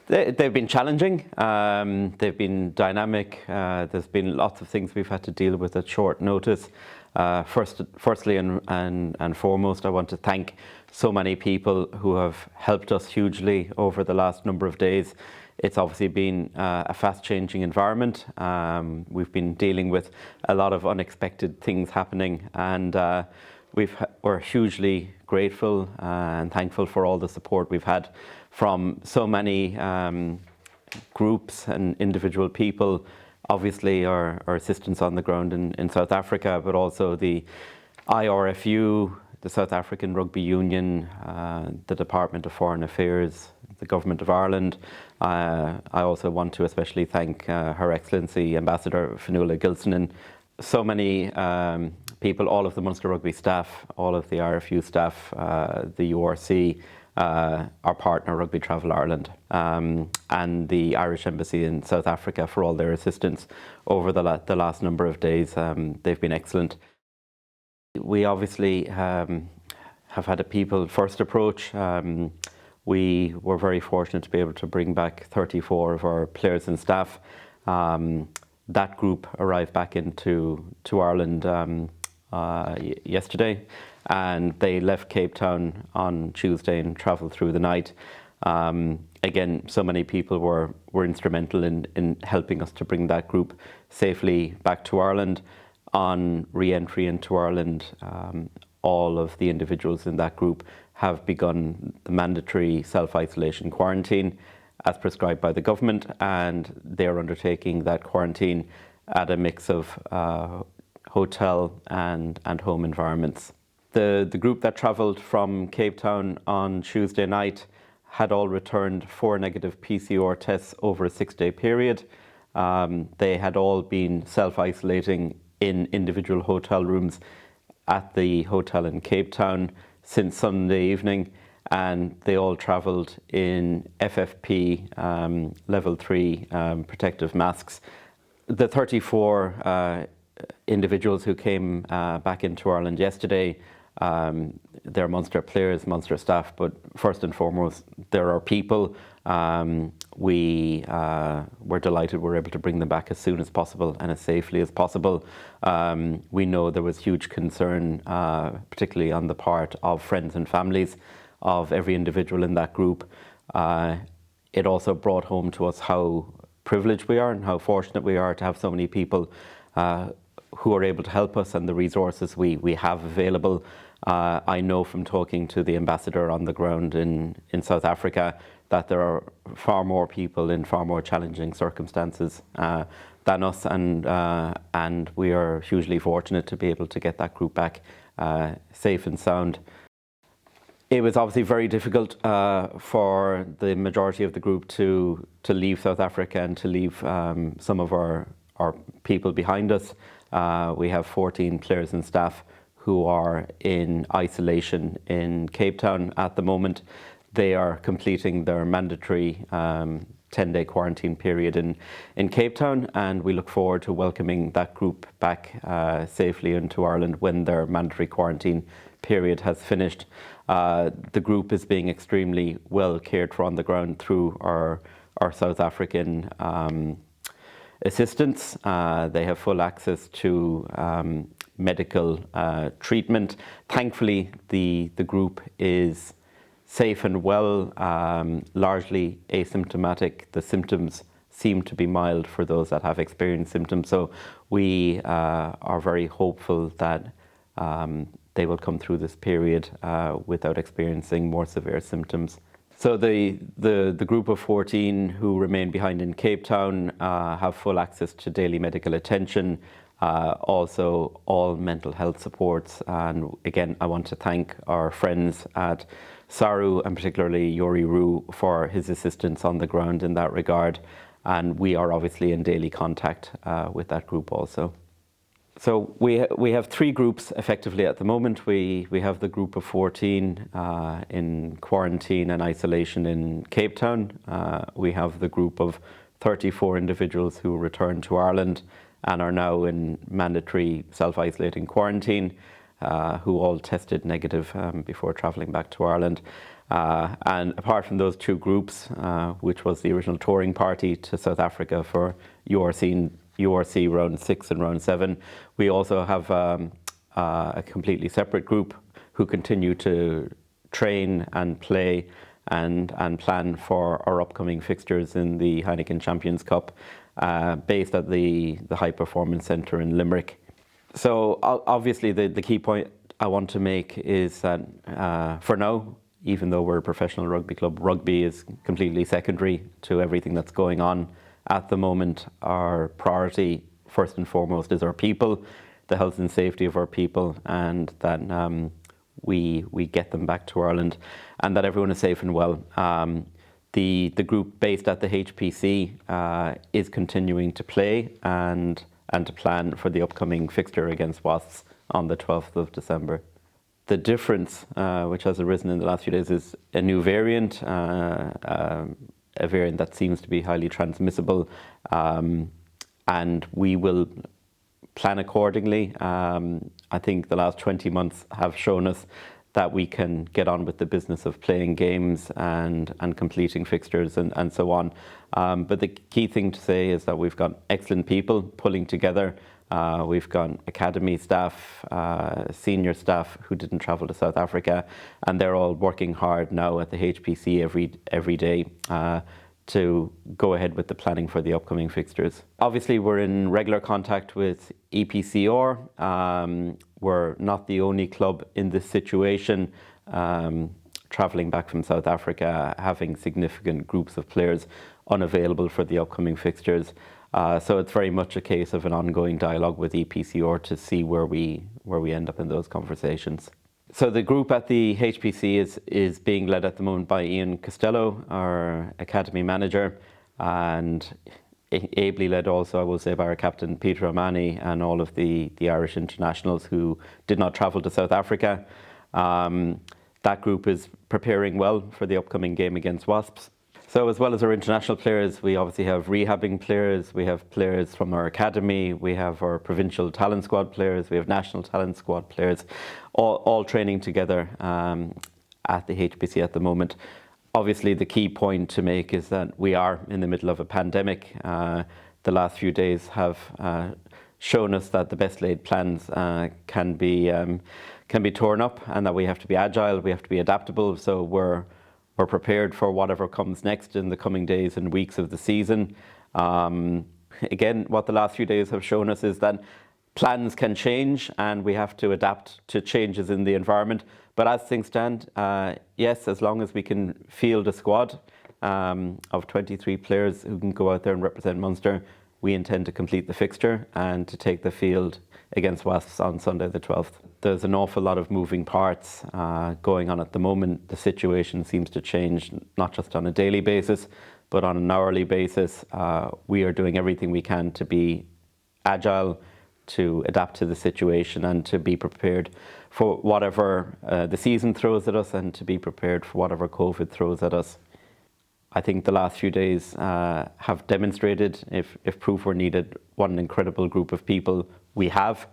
They've been challenging, they've been dynamic, there's been lots of things we've had to deal with at short notice. Firstly and foremost, I want to thank so many people who have helped us hugely over the last number of days. It's obviously been a fast-changing environment. We've been dealing with a lot of unexpected things happening, and we're hugely grateful and thankful for all the support we've had from so many groups and individual people. Obviously our assistants on the ground in South Africa, but also the IRFU, the South African Rugby Union, the Department of Foreign Affairs, the Government of Ireland. I also want to especially thank Her Excellency Ambassador Fionnuala Gilson, and so many people, all of the Munster Rugby staff, all of the IRFU staff, the URC, our partner Rugby Travel Ireland, and the Irish Embassy in South Africa for all their assistance over the last number of days. They've been excellent. We obviously have had a people first approach. We were very fortunate to be able to bring back 34 of our players and staff. That group arrived back into Ireland yesterday, and they left Cape Town on Tuesday and travelled through the night. Again, so many people were instrumental in helping us to bring that group safely back to Ireland. On re-entry into Ireland, all of the individuals in that group have begun the mandatory self-isolation quarantine as prescribed by the government, and they're undertaking that quarantine at a mix of hotel and home environments. The group that travelled from Cape Town on Tuesday night had all returned 4 negative PCR tests over a 6-day period. They had all been self-isolating in individual hotel rooms at the hotel in Cape Town since Sunday evening, and they all travelled in FFP level 3 protective masks. The 34 individuals who came back into Ireland yesterday, they're Munster players, Munster staff, but first and foremost, they're our people. We're delighted we're able to bring them back as soon as possible and as safely as possible. We know there was huge concern, particularly on the part of friends and families of every individual in that group. It also brought home to us how privileged we are and how fortunate we are to have so many people who are able to help us, and the resources we have available. I know from talking to the ambassador on the ground in South Africa that there are far more people in far more challenging circumstances than us, and we are hugely fortunate to be able to get that group back safe and sound. It was obviously very difficult for the majority of the group to leave South Africa and to leave some of our people behind us. We have 14 players and staff who are in isolation in Cape Town at the moment. They are completing their mandatory 10-day quarantine period in Cape Town, and we look forward to welcoming that group back safely into Ireland when their mandatory quarantine period has finished. The group is being extremely well cared for on the ground through our South African assistants. They have full access to medical treatment. Thankfully, the group is safe and well, largely asymptomatic. The symptoms seem to be mild for those that have experienced symptoms. So we are very hopeful that they will come through this period without experiencing more severe symptoms. So the group of 14 who remain behind in Cape Town have full access to daily medical attention, also all mental health supports. And again, I want to thank our friends at SARU, and particularly Yuri Rue, for his assistance on the ground in that regard. And we are obviously in daily contact with that group also. So we have 3 groups effectively at the moment. We have the group of 14 in quarantine and isolation in Cape Town. We have the group of 34 individuals who returned to Ireland and are now in mandatory self-isolating quarantine, who all tested negative before travelling back to Ireland. And apart from those two groups, which was the original touring party to South Africa for URC round 6 and round 7, we also have a completely separate group who continue to train and play and plan for our upcoming fixtures in the Heineken Champions Cup, based at the High Performance Centre in Limerick. So obviously the key point I want to make is that for now, even though we're a professional rugby club, rugby is completely secondary to everything that's going on at the moment. Our priority, first and foremost, is our people, the health and safety of our people, and that we get them back to Ireland, and that everyone is safe and well. The group based at the HPC is continuing to play and to plan for the upcoming fixture against Wasps on the 12th of December. The difference which has arisen in the last few days is a new variant, a variant that seems to be highly transmissible, and we will plan accordingly. I think the last 20 months have shown us that we can get on with the business of playing games and completing fixtures and so on. But the key thing to say is that we've got excellent people pulling together. We've got academy staff, senior staff who didn't travel to South Africa, and they're all working hard now at the HPC every day to go ahead with the planning for the upcoming fixtures. Obviously, we're in regular contact with EPCR. We're not the only club in this situation, travelling back from South Africa, having significant groups of players unavailable for the upcoming fixtures. So it's very much a case of an ongoing dialogue with EPCR to see where we end up in those conversations. So the group at the HPC is being led at the moment by Ian Costello, our academy manager, and ably led also, I will say, by our captain Peter O'Mahony and all of the Irish internationals who did not travel to South Africa. That group is preparing well for the upcoming game against Wasps. So as well as our international players, we obviously have rehabbing players, we have players from our academy, we have our provincial talent squad players, we have national talent squad players, all training together at the HPC at the moment. Obviously the key point to make is that we are in the middle of a pandemic. The last few days have shown us that the best laid plans can be torn up, and that we have to be agile, we have to be adaptable. So we're prepared for whatever comes next in the coming days and weeks of the season. Again, what the last few days have shown us is that plans can change and we have to adapt to changes in the environment. But as things stand, yes, as long as we can field a squad of 23 players who can go out there and represent Munster, we intend to complete the fixture and to take the field against Wasps on Sunday the 12th. There's an awful lot of moving parts going on at the moment. The situation seems to change not just on a daily basis, but on an hourly basis. We are doing everything we can to be agile, to adapt to the situation and to be prepared for whatever the season throws at us and to be prepared for whatever COVID throws at us. I think the last few days have demonstrated, if proof were needed, what an incredible group of people we have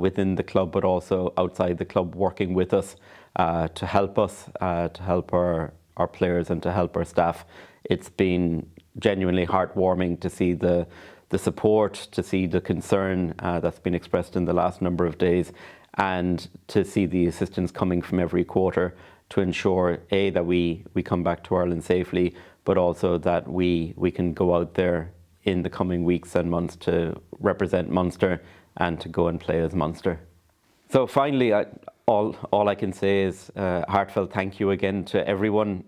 within the club, but also outside the club, working with us to help our players and to help our staff. It's been genuinely heartwarming to see the support, to see the concern that's been expressed in the last number of days, and to see the assistance coming from every quarter to ensure, A, that we come back to Ireland safely, but also that we can go out there in the coming weeks and months to represent Munster and to go and play as Munster. So finally, all I can say is heartfelt thank you again to everyone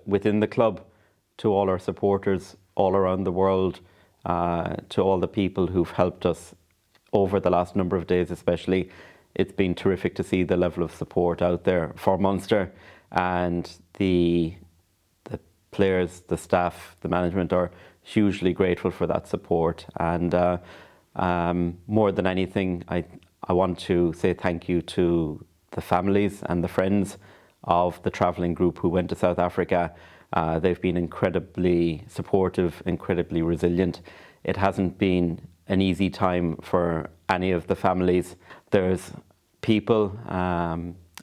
within the club, to all our supporters all around the world, to all the people who've helped us over the last number of days especially. It's been terrific to see the level of support out there for Munster, and the players, the staff, the management are hugely grateful for that support. And more than anything, I want to say thank you to the families and the friends of the travelling group who went to South Africa. They've been incredibly supportive, incredibly resilient. It hasn't been an easy time for any of the families. There's people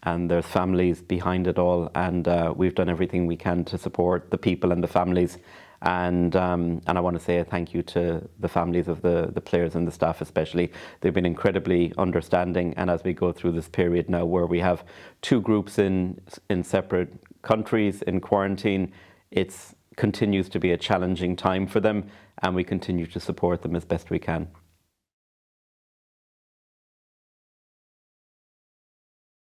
and there's families behind it all, and we've done everything we can to support the people and the families. And I want to say a thank you to the families of the players and the staff especially. They've been incredibly understanding, and as we go through this period now where we have two groups in separate countries in quarantine, it continues to be a challenging time for them, and we continue to support them as best we can.